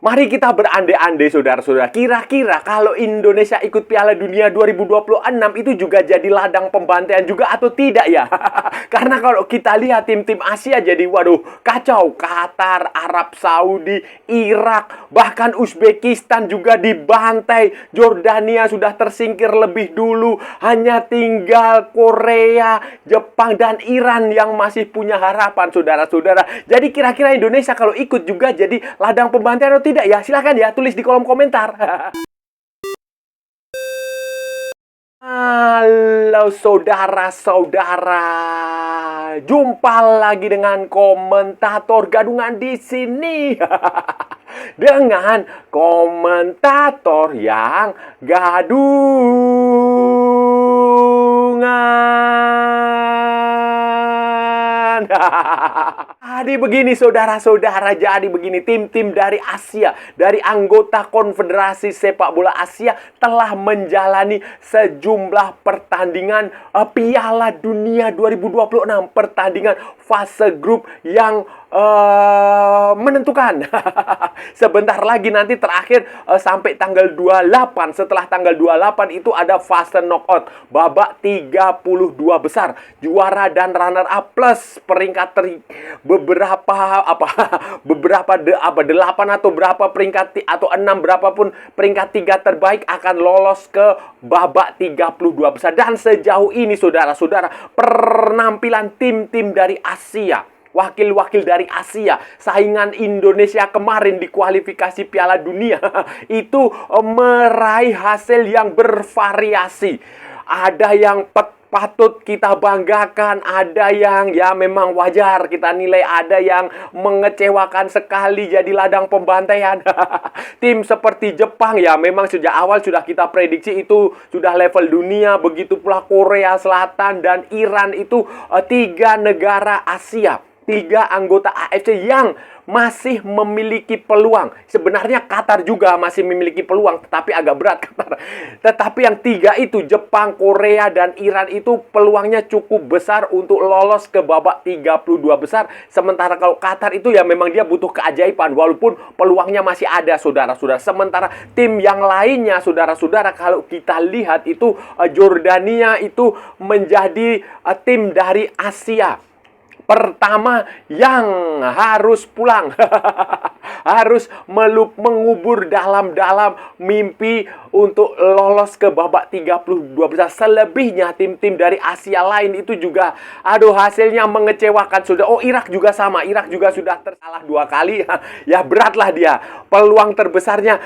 Mari kita berandai-andai saudara-saudara, kira-kira kalau Indonesia ikut Piala Dunia 2026 itu juga jadi ladang pembantaian juga atau tidak ya? Karena kalau kita lihat tim-tim Asia jadi waduh kacau. Qatar, Arab Saudi, Irak, bahkan Uzbekistan juga dibantai. Jordania sudah tersingkir lebih dulu. Hanya tinggal Korea, Jepang, dan Iran yang masih punya harapan saudara-saudara. Jadi kira-kira Indonesia kalau ikut juga jadi ladang pembantaian atau tidak ya? Silahkan ya, tulis di kolom komentar. Halo saudara-saudara, jumpa lagi dengan komentator gadungan di sini. Dengan komentator yang gadungan. Jadi begini saudara-saudara, jadi begini tim-tim dari Asia, dari anggota Konfederasi Sepak Bola Asia telah menjalani sejumlah pertandingan Piala Dunia 2026, pertandingan fase grup yang menentukan. Sebentar lagi nanti terakhir sampai tanggal 28. Setelah tanggal 28 itu ada fase knockout, babak 32 besar, juara dan runner up plus peringkat beberapa 8 atau berapa peringkat atau 6 berapapun peringkat 3 terbaik akan lolos ke babak 32 besar. Dan sejauh ini saudara-saudara, penampilan tim-tim dari Asia, wakil-wakil dari Asia, saingan Indonesia kemarin di kualifikasi Piala Dunia itu meraih hasil yang bervariasi. Ada yang patut kita banggakan, ada yang ya memang wajar kita nilai, ada yang mengecewakan sekali jadi ladang pembantaian. Tim seperti Jepang ya memang sejak awal sudah kita prediksi itu sudah level dunia, begitu pula Korea Selatan dan Iran itu 3 negara Asia, 3 anggota AFC yang masih memiliki peluang. Sebenarnya Qatar juga masih memiliki peluang, tetapi agak berat Qatar. Tetapi yang 3 itu, Jepang, Korea, dan Iran itu peluangnya cukup besar untuk lolos ke babak 32 besar. Sementara kalau Qatar itu ya memang dia butuh keajaiban, walaupun peluangnya masih ada saudara-saudara. Sementara tim yang lainnya saudara-saudara, kalau kita lihat itu Jordania itu menjadi tim dari Asia pertama yang harus pulang. Harus mengubur dalam-dalam mimpi untuk lolos ke babak 32 besar. Selebihnya tim-tim dari Asia lain itu juga aduh hasilnya mengecewakan sudah. Oh, Irak juga sama. Irak juga sudah tersalah 2 kali. Ya beratlah dia. Peluang terbesarnya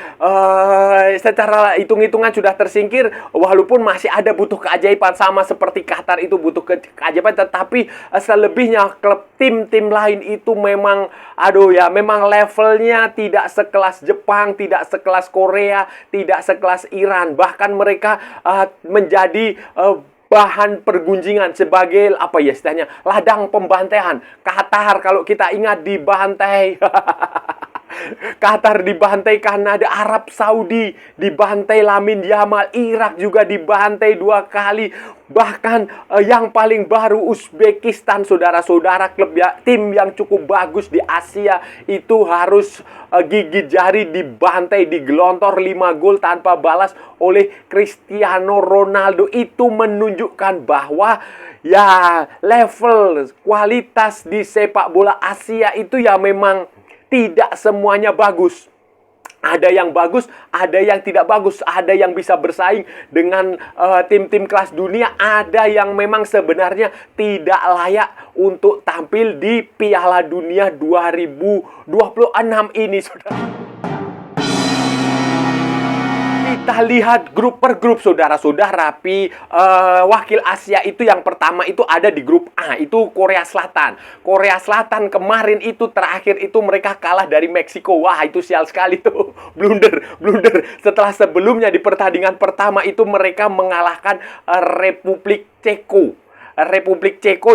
secara hitung-hitungan sudah tersingkir, walaupun masih ada butuh keajaiban sama seperti Qatar itu butuh keajaiban, tetapi selebihnya klub tim-tim lain itu memang aduh ya memang levelnya tidak sekelas Jepang, tidak sekelas Korea, tidak sekelas Iran. Bahkan mereka menjadi bahan pergunjingan sebagai apa ya istilahnya ladang pembantaian. Qatar kalau kita ingat dibantai. Qatar dibantai Kanada, Arab Saudi dibantai Lamine Yamal, Irak juga dibantai 2 kali. Bahkan yang paling baru Uzbekistan saudara-saudara, klub ya tim yang cukup bagus di Asia itu harus gigit jari dibantai, digelontor 5 gol tanpa balas oleh Cristiano Ronaldo. Itu menunjukkan bahwa ya level kualitas di sepak bola Asia itu ya memang tidak semuanya bagus. Ada yang bagus, ada yang tidak bagus. Ada yang bisa bersaing dengan tim-tim kelas dunia. Ada yang memang sebenarnya tidak layak untuk tampil di Piala Dunia 2026 ini, saudara. Kita lihat grup per grup saudara-saudara. Wakil Asia itu yang pertama itu ada di grup A, itu Korea Selatan. Korea Selatan kemarin itu terakhir itu mereka kalah dari Meksiko. Wah, itu sial sekali tuh. Blunder. Setelah sebelumnya di pertandingan pertama itu mereka mengalahkan Republik Ceko,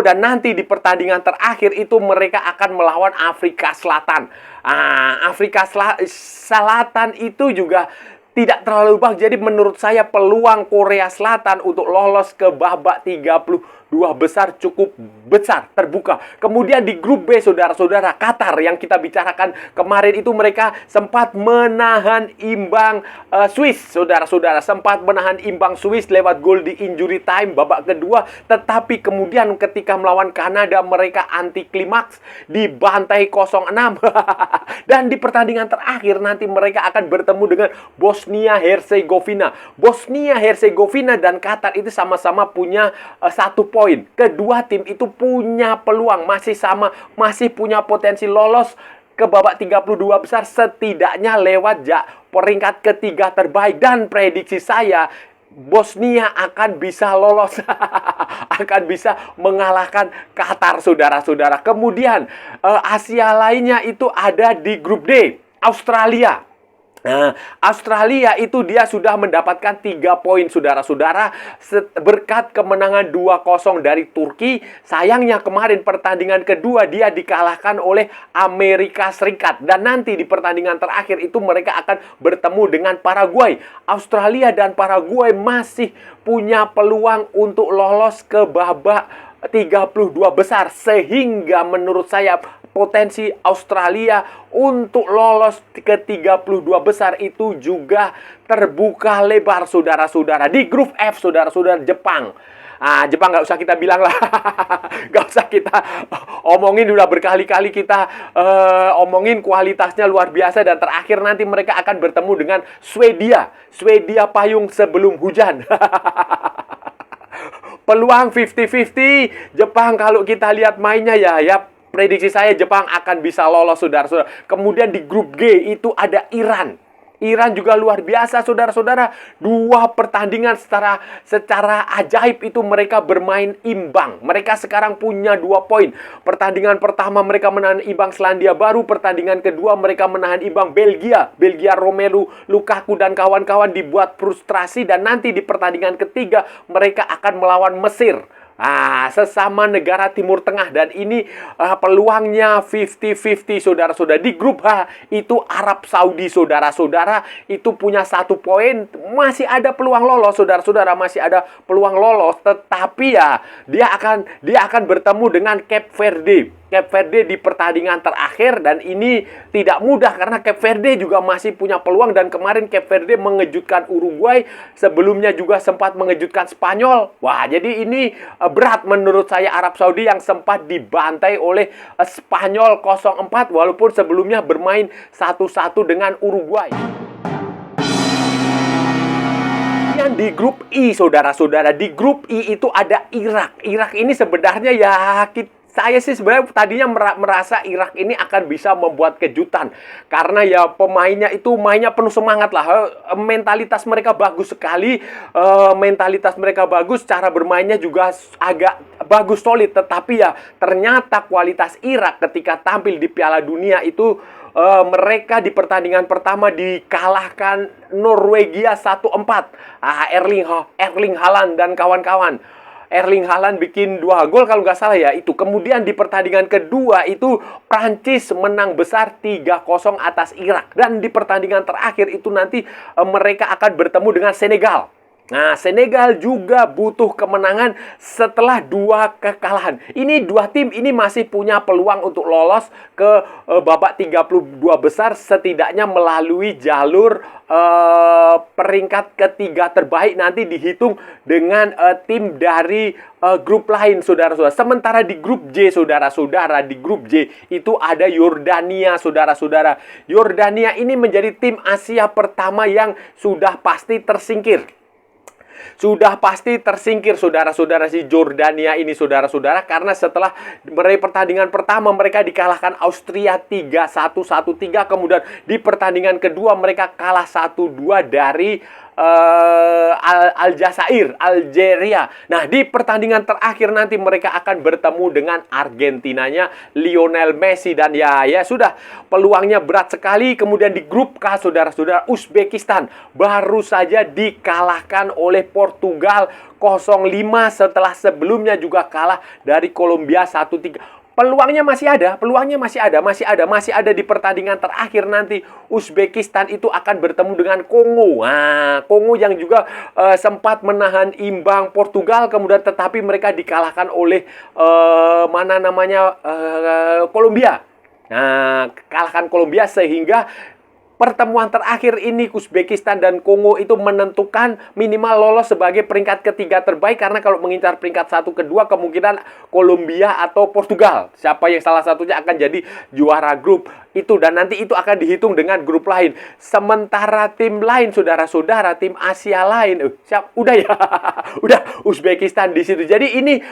dan nanti di pertandingan terakhir itu mereka akan melawan Afrika Selatan. Afrika Selatan itu juga tidak terlalu bagus. Jadi menurut saya peluang Korea Selatan untuk lolos ke babak 32 dua besar cukup besar, terbuka. Kemudian di grup B, saudara-saudara, Qatar yang kita bicarakan kemarin itu mereka sempat menahan imbang Swiss, saudara-saudara. Sempat menahan imbang Swiss lewat gol di injury time babak kedua. Tetapi kemudian ketika melawan Kanada mereka anti klimaks, dibantai 0-6. Dan di pertandingan terakhir nanti mereka akan bertemu dengan Bosnia-Herzegovina. Bosnia-Herzegovina dan Qatar itu sama-sama punya 1 poin. Kedua tim itu punya peluang, masih punya potensi lolos ke babak 32 besar setidaknya lewat peringkat ketiga terbaik. Dan prediksi saya Bosnia akan bisa lolos akan bisa mengalahkan Qatar, saudara-saudara. Kemudian Asia lainnya itu ada di grup D, Australia. Nah, Australia itu dia sudah mendapatkan 3 poin, saudara-saudara, berkat kemenangan 2-0 dari Turki. Sayangnya kemarin pertandingan kedua dia dikalahkan oleh Amerika Serikat. Dan nanti di pertandingan terakhir itu mereka akan bertemu dengan Paraguay. Australia dan Paraguay masih punya peluang untuk lolos ke babak 32 besar. Sehingga menurut saya potensi Australia untuk lolos ke 32 besar itu juga terbuka lebar, saudara-saudara. Di grup F, saudara-saudara, Jepang. Jepang nggak usah kita bilang lah. Nggak usah kita omongin, udah berkali-kali kita omongin kualitasnya luar biasa. Dan terakhir nanti mereka akan bertemu dengan Swedia. Swedia payung sebelum hujan. Peluang 50-50. Jepang kalau kita lihat mainnya ya prediksi saya Jepang akan bisa lolos, saudara-saudara. Kemudian di grup G itu ada Iran. Iran juga luar biasa, saudara-saudara. 2 pertandingan secara ajaib itu mereka bermain imbang. Mereka sekarang punya 2 poin. Pertandingan pertama mereka menahan imbang Selandia Baru. Pertandingan kedua mereka menahan imbang Belgia. Romelu Lukaku dan kawan-kawan dibuat frustrasi. Dan nanti di pertandingan ketiga mereka akan melawan Mesir. Sesama negara Timur Tengah. Dan ini peluangnya 50-50, saudara-saudara. Di grup H itu Arab Saudi, saudara-saudara, itu punya 1 poin. Masih ada peluang lolos, saudara-saudara. Masih ada peluang lolos. Tetapi ya dia akan bertemu dengan Cape Verde. Cape Verde di pertandingan terakhir. Dan ini tidak mudah karena Cape Verde juga masih punya peluang. Dan kemarin Cape Verde mengejutkan Uruguay. Sebelumnya juga sempat mengejutkan Spanyol. Wah, jadi ini berat menurut saya Arab Saudi yang sempat dibantai oleh Spanyol 0-4. Walaupun sebelumnya bermain 1-1 dengan Uruguay. Yang di grup I, saudara-saudara. Di grup I itu ada Irak. Irak ini sebenarnya saya sih sebenarnya tadinya merasa Irak ini akan bisa membuat kejutan. Karena ya pemainnya itu mainnya penuh semangat lah. Mentalitas mereka bagus sekali. Mentalitas mereka bagus. Cara bermainnya juga agak bagus, solid. Tetapi ya ternyata kualitas Irak ketika tampil di Piala Dunia itu mereka di pertandingan pertama dikalahkan Norwegia 1-4. Erling Haaland dan kawan-kawan. Erling Haaland bikin 2 gol kalau nggak salah ya itu. Kemudian di pertandingan kedua itu Prancis menang besar 3-0 atas Irak. Dan di pertandingan terakhir itu nanti mereka akan bertemu dengan Senegal. Nah, Senegal juga butuh kemenangan setelah 2 kekalahan. Ini 2 tim ini masih punya peluang untuk lolos ke babak 32 besar setidaknya melalui jalur peringkat ketiga terbaik nanti dihitung dengan tim dari grup lain, saudara-saudara. Sementara di grup J, saudara-saudara, di grup J itu ada Yordania, saudara-saudara. Yordania ini menjadi tim Asia pertama yang sudah pasti tersingkir. Sudah pasti tersingkir, saudara-saudara, si Jordania ini, saudara-saudara. Karena setelah pertandingan pertama mereka dikalahkan Austria 3-1, 1-3. Kemudian di pertandingan kedua mereka kalah 1-2 dari Algeria. Nah, di pertandingan terakhir nanti mereka akan bertemu dengan Argentinanya Lionel Messi. Dan ya sudah, peluangnya berat sekali. Kemudian di grup K, saudara-saudara, Uzbekistan baru saja dikalahkan oleh Portugal 0-5 setelah sebelumnya juga kalah dari Kolombia 1-3. Peluangnya masih ada, masih ada di pertandingan terakhir nanti. Uzbekistan itu akan bertemu dengan Kongo. Nah, Kongo yang juga sempat menahan imbang Portugal, kemudian tetapi mereka dikalahkan oleh Kolombia. Nah, kalahkan Kolombia sehingga pertemuan terakhir ini Uzbekistan dan Kongo itu menentukan minimal lolos sebagai peringkat ketiga terbaik, karena kalau mengincar peringkat 1 kedua kemungkinan Kolombia atau Portugal. Siapa yang salah satunya akan jadi juara grup itu, dan nanti itu akan dihitung dengan grup lain. Sementara tim lain, saudara-saudara, tim Asia lain, udah ya, udah Uzbekistan di situ. Jadi ini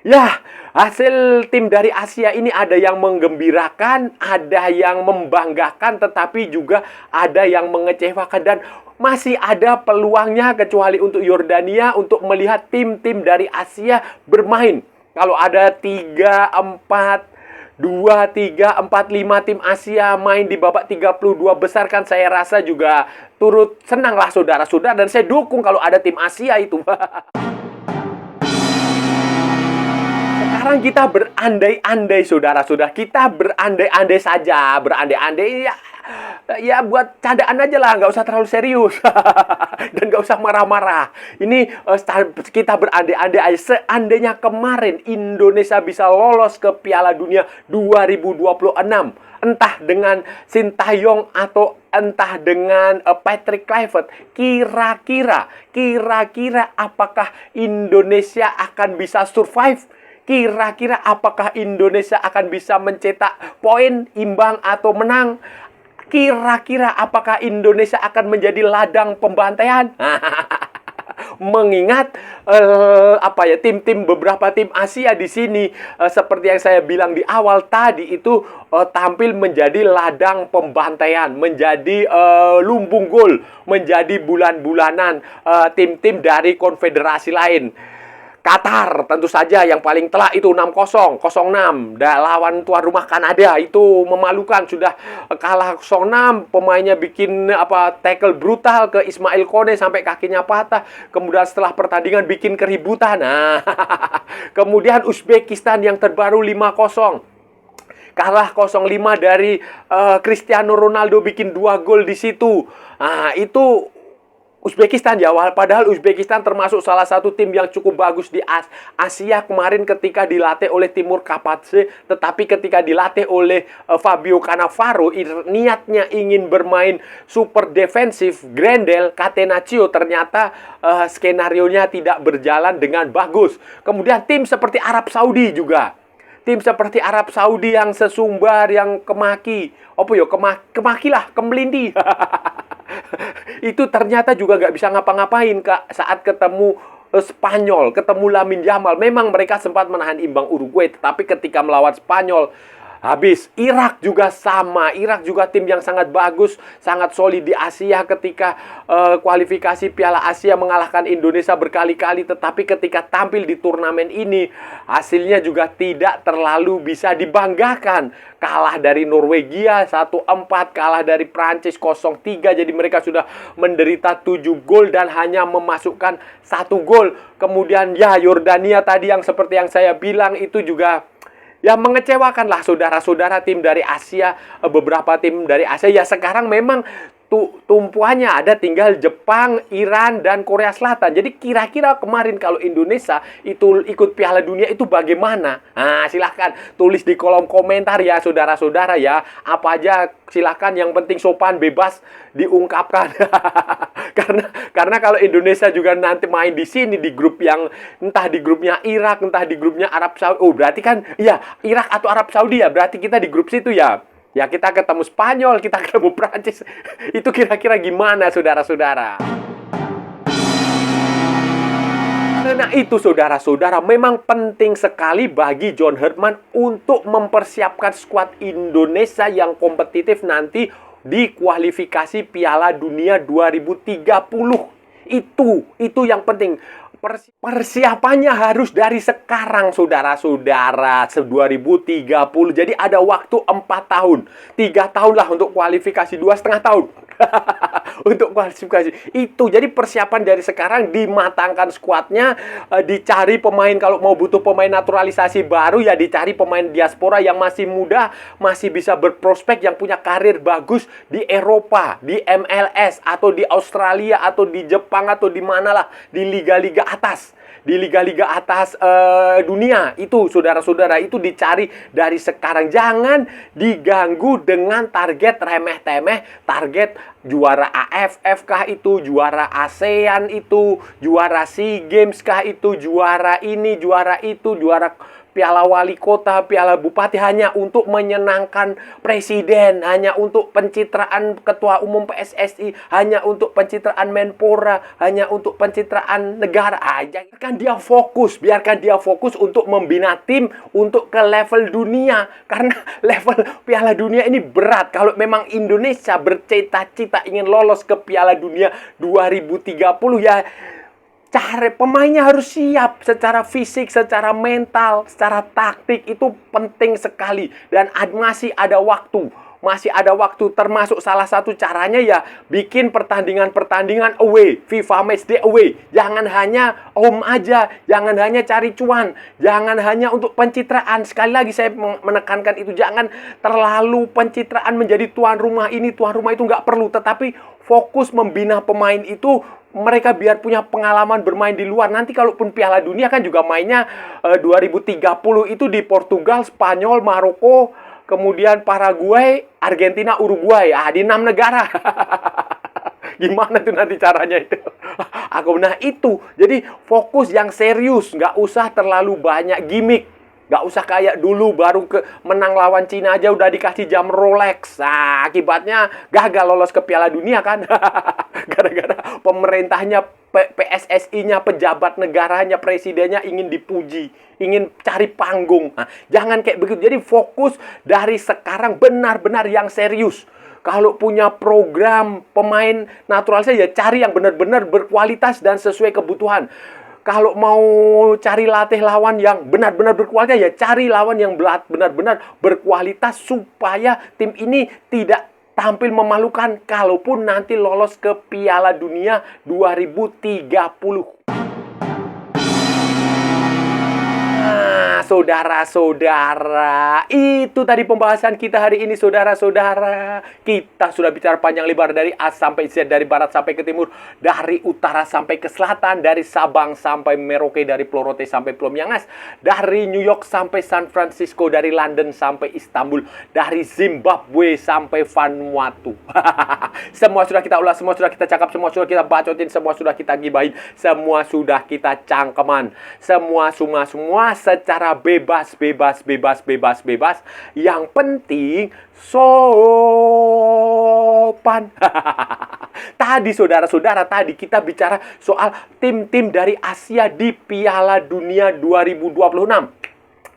ya, hasil tim dari Asia ini ada yang menggembirakan, ada yang membanggakan, tetapi juga ada yang mengecewakan. Dan masih ada peluangnya kecuali untuk Yordania untuk melihat tim-tim dari Asia bermain. Kalau ada 3, 4, 2, 3, 4, 5 tim Asia main di babak 32 besar, kan saya rasa juga turut senanglah saudara-saudara. Dan saya dukung kalau ada tim Asia itu. Sekarang kita berandai-andai, saudara-saudara. Kita berandai-andai saja. Berandai-andai ya buat candaan aja lah. Nggak usah terlalu serius. Dan nggak usah marah-marah. Ini kita berandai-andai aja. Seandainya kemarin Indonesia bisa lolos ke Piala Dunia 2026. Entah dengan Sintayong atau entah dengan Patrick Kluivert, kira-kira apakah Indonesia akan bisa survive? Kira-kira apakah Indonesia akan bisa mencetak poin, imbang, atau menang? Kira-kira apakah Indonesia akan menjadi ladang pembantaian? Mengingat beberapa tim Asia di sini seperti yang saya bilang di awal tadi itu tampil menjadi ladang pembantaian, menjadi lumbung gol, menjadi bulan-bulanan tim-tim dari konfederasi lain. Qatar tentu saja yang paling telak itu 6-0, 0-6 lawan tuan rumah Kanada, itu memalukan, sudah kalah 0-6, pemainnya bikin tackle brutal ke Ismail Kone sampai kakinya patah. Kemudian setelah pertandingan bikin keributan. Nah, kemudian Uzbekistan yang terbaru 5-0. Kalah 0-5 dari Cristiano Ronaldo bikin 2 gol di situ. Nah, itu Uzbekistan ya, padahal Uzbekistan termasuk salah satu tim yang cukup bagus di Asia kemarin ketika dilatih oleh Timur Kapatse, tetapi ketika dilatih oleh Fabio Cannavaro, niatnya ingin bermain super defensif, Grendel, Catenaccio, ternyata skenarionya tidak berjalan dengan bagus. Kemudian tim seperti Arab Saudi juga. Tim seperti Arab Saudi yang sesumbar, yang kemelindi. Itu ternyata juga nggak bisa ngapa-ngapain saat ketemu Spanyol, ketemu Lamine Yamal. Memang mereka sempat menahan imbang Uruguay, tetapi ketika melawan Spanyol, habis. Irak juga sama. Irak juga tim yang sangat bagus, sangat solid di Asia ketika kualifikasi Piala Asia mengalahkan Indonesia berkali-kali. Tetapi ketika tampil di turnamen ini, hasilnya juga tidak terlalu bisa dibanggakan. Kalah dari Norwegia 1-4, kalah dari Prancis 0-3. Jadi mereka sudah menderita 7 gol dan hanya memasukkan 1 gol. Kemudian ya Yordania tadi yang seperti yang saya bilang itu juga ya mengecewakan lah saudara-saudara tim dari Asia. Beberapa tim dari Asia ya sekarang memang tumpuannya ada tinggal Jepang, Iran, dan Korea Selatan. Jadi kira-kira kemarin kalau Indonesia itu ikut Piala Dunia itu bagaimana? Nah, silahkan tulis di kolom komentar ya saudara-saudara ya. Apa aja silahkan, yang penting sopan, bebas diungkapkan. karena kalau Indonesia juga nanti main di sini di grup yang entah di grupnya Irak, entah di grupnya Arab Saudi. Oh, berarti kan ya Irak atau Arab Saudi ya. Berarti kita di grup situ ya. Ya kita ketemu Spanyol, kita ketemu Prancis. Itu kira-kira gimana saudara-saudara? Karena itu saudara-saudara memang penting sekali bagi John Herdman untuk mempersiapkan skuad Indonesia yang kompetitif nanti di kualifikasi Piala Dunia 2030. Itu yang penting. Persiapannya harus dari sekarang saudara-saudara, 2030. Jadi ada waktu 4 tahun, 3 tahun lah untuk kualifikasi, 2,5 tahun. untuk kualifikasi. Itu jadi persiapan dari sekarang, dimatangkan skuadnya, dicari pemain kalau mau butuh pemain naturalisasi baru ya dicari pemain diaspora yang masih muda, masih bisa berprospek, yang punya karir bagus di Eropa, di MLS atau di Australia atau di Jepang atau di manalah, di liga-liga atas. Di liga-liga atas dunia itu, saudara-saudara, itu dicari dari sekarang. Jangan diganggu dengan target remeh-temeh, target juara AFF kah itu, juara ASEAN itu, juara SEA Games kah itu, juara ini, juara itu, juara Piala Wali Kota, Piala Bupati, hanya untuk menyenangkan presiden, hanya untuk pencitraan ketua umum PSSI, hanya untuk pencitraan Menpora, hanya untuk pencitraan negara aja. Biarkan dia fokus untuk membina tim untuk ke level dunia. Karena level Piala Dunia ini berat. Kalau memang Indonesia bercita-cita ingin lolos ke Piala Dunia 2030 ya, cara pemainnya harus siap secara fisik, secara mental, secara taktik, itu penting sekali. Dan masih ada waktu. Masih ada waktu, termasuk salah satu caranya ya bikin pertandingan-pertandingan away, FIFA Matchday away. Jangan hanya home aja, jangan hanya cari cuan, jangan hanya untuk pencitraan. Sekali lagi saya menekankan itu, jangan terlalu pencitraan menjadi tuan rumah ini, tuan rumah itu, nggak perlu. Tetapi fokus membina pemain itu, mereka biar punya pengalaman bermain di luar. Nanti kalaupun Piala Dunia kan juga mainnya 2030 itu di Portugal, Spanyol, Maroko, kemudian Paraguay, Argentina, Uruguay. Di 6 negara. Gimana tuh nanti caranya itu? Nah itu, jadi fokus yang serius. Nggak usah terlalu banyak gimmick. Nggak usah kayak dulu baru menang lawan Cina aja udah dikasih jam Rolex. Nah, akibatnya gagal lolos ke Piala Dunia kan. Gara-gara pemerintahnya, PSSI-nya, pejabat negaranya, presidennya ingin dipuji, ingin cari panggung. Nah, jangan kayak begitu. Jadi fokus dari sekarang benar-benar yang serius. Kalau punya program pemain naturalisasi ya cari yang benar-benar berkualitas dan sesuai kebutuhan. Kalau mau cari latih lawan yang benar-benar berkualitas, ya cari lawan yang benar-benar berkualitas supaya tim ini tidak tampil memalukan kalaupun nanti lolos ke Piala Dunia 2030. Saudara-saudara, itu tadi pembahasan kita hari ini, saudara-saudara. Kita sudah bicara panjang lebar dari A sampai Z, dari barat sampai ke timur, dari utara sampai ke selatan, dari Sabang sampai Merauke, dari Plorote sampai Pulau Miangas, dari New York sampai San Francisco, dari London sampai Istanbul, dari Zimbabwe sampai Vanuatu. Semua sudah kita ulas, semua sudah kita cakap, semua sudah kita bacotin, semua sudah kita gibahin, semua sudah kita cangkeman. Semua secara bebas. Yang penting sopan. Tadi saudara-saudara, tadi kita bicara soal tim-tim dari Asia di Piala Dunia 2026.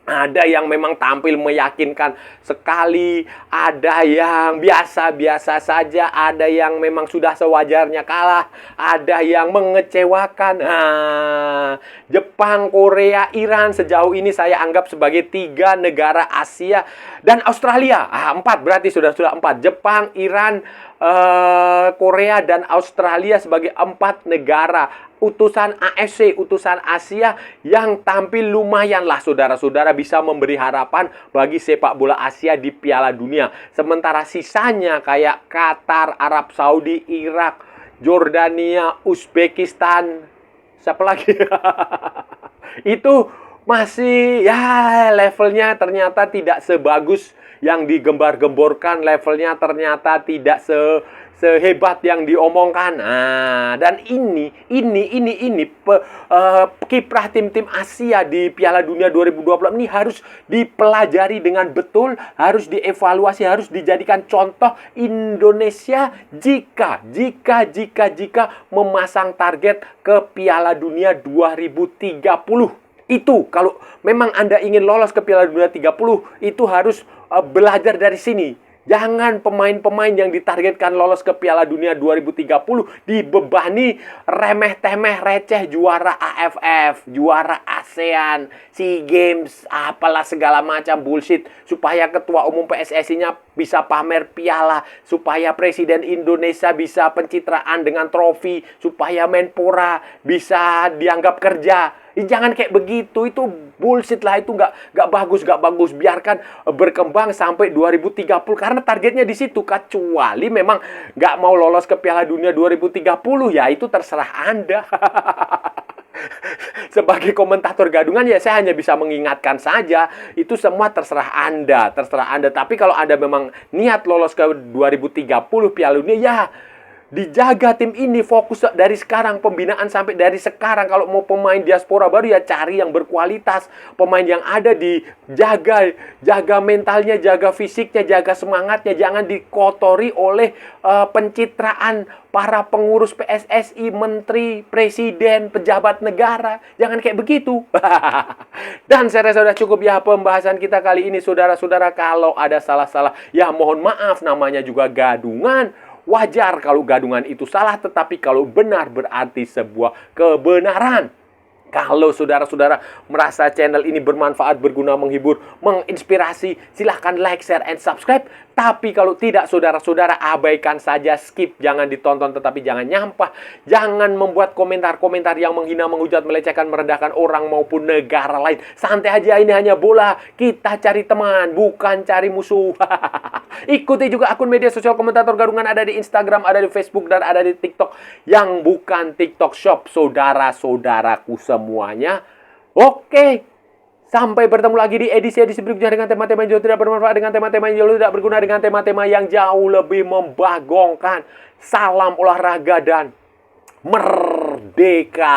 Ada yang memang tampil meyakinkan sekali, ada yang biasa-biasa saja, ada yang memang sudah sewajarnya kalah, ada yang mengecewakan. Jepang, Korea, Iran sejauh ini saya anggap sebagai 3 negara Asia, dan Australia. 4 berarti sudah 4. Jepang, Iran, Korea, dan Australia sebagai 4 negara utusan AFC, utusan Asia yang tampil lumayan lah, saudara-saudara, bisa memberi harapan bagi sepak bola Asia di Piala Dunia. Sementara sisanya kayak Qatar, Arab Saudi, Irak, Jordania, Uzbekistan, siapa lagi? Itu masih ya levelnya ternyata tidak sebagus yang digembar-gemborkan, levelnya ternyata tidak sehebat yang diomongkan. Dan ini kiprah tim-tim Asia di Piala Dunia 2020 ini harus dipelajari dengan betul, harus dievaluasi, harus dijadikan contoh Indonesia jika memasang target ke Piala Dunia 2030. Itu kalau memang Anda ingin lolos ke Piala Dunia 30, itu harus belajar dari sini. Jangan pemain-pemain yang ditargetkan lolos ke Piala Dunia 2030 dibebani remeh-temeh receh juara AFF, juara ASEAN, SEA Games, apalah segala macam bullshit. Supaya ketua umum PSSI-nya bisa pamer piala, supaya presiden Indonesia bisa pencitraan dengan trofi, supaya Menpora bisa dianggap kerja. Jangan kayak begitu, itu bullshit lah, itu nggak bagus, nggak bagus. Biarkan berkembang sampai 2030 karena targetnya di situ. Kecuali memang nggak mau lolos ke Piala Dunia 2030, ya itu terserah Anda. Sebagai komentator gadungan ya saya hanya bisa mengingatkan saja, itu semua terserah Anda, terserah Anda. Tapi kalau Anda memang niat lolos ke 2030 Piala Dunia, ya dijaga tim ini, fokus dari sekarang, pembinaan sampai dari sekarang. Kalau mau pemain diaspora baru ya cari yang berkualitas, pemain yang ada dijaga, jaga mentalnya, jaga fisiknya, jaga semangatnya, jangan dikotori oleh pencitraan para pengurus PSSI, menteri, presiden, pejabat negara. Jangan kayak begitu. Dan saya rasa sudah cukup ya pembahasan kita kali ini, saudara-saudara. Kalau ada salah-salah, ya mohon maaf, namanya juga gadungan. Wajar kalau gadungan itu salah, tetapi kalau benar berarti sebuah kebenaran. Kalau saudara-saudara merasa channel ini bermanfaat, berguna, menghibur, menginspirasi, silahkan like, share, and subscribe. Tapi kalau tidak, saudara-saudara abaikan saja, skip, jangan ditonton, tetapi jangan nyampah. Jangan membuat komentar-komentar yang menghina, menghujat, melecehkan, merendahkan orang maupun negara lain. Santai aja, ini hanya bola. Kita cari teman, bukan cari musuh. Ikuti juga akun media sosial komentator gadungan, ada di Instagram, ada di Facebook, dan ada di TikTok. Yang bukan TikTok Shop, saudara-saudaraku semuanya. Oke. Sampai bertemu lagi di edisi-edisi berikutnya dengan tema-tema yang jauh tidak bermanfaat, dengan tema-tema yang jauh tidak berguna, dengan tema-tema yang jauh lebih membagongkan. Salam olahraga dan merdeka.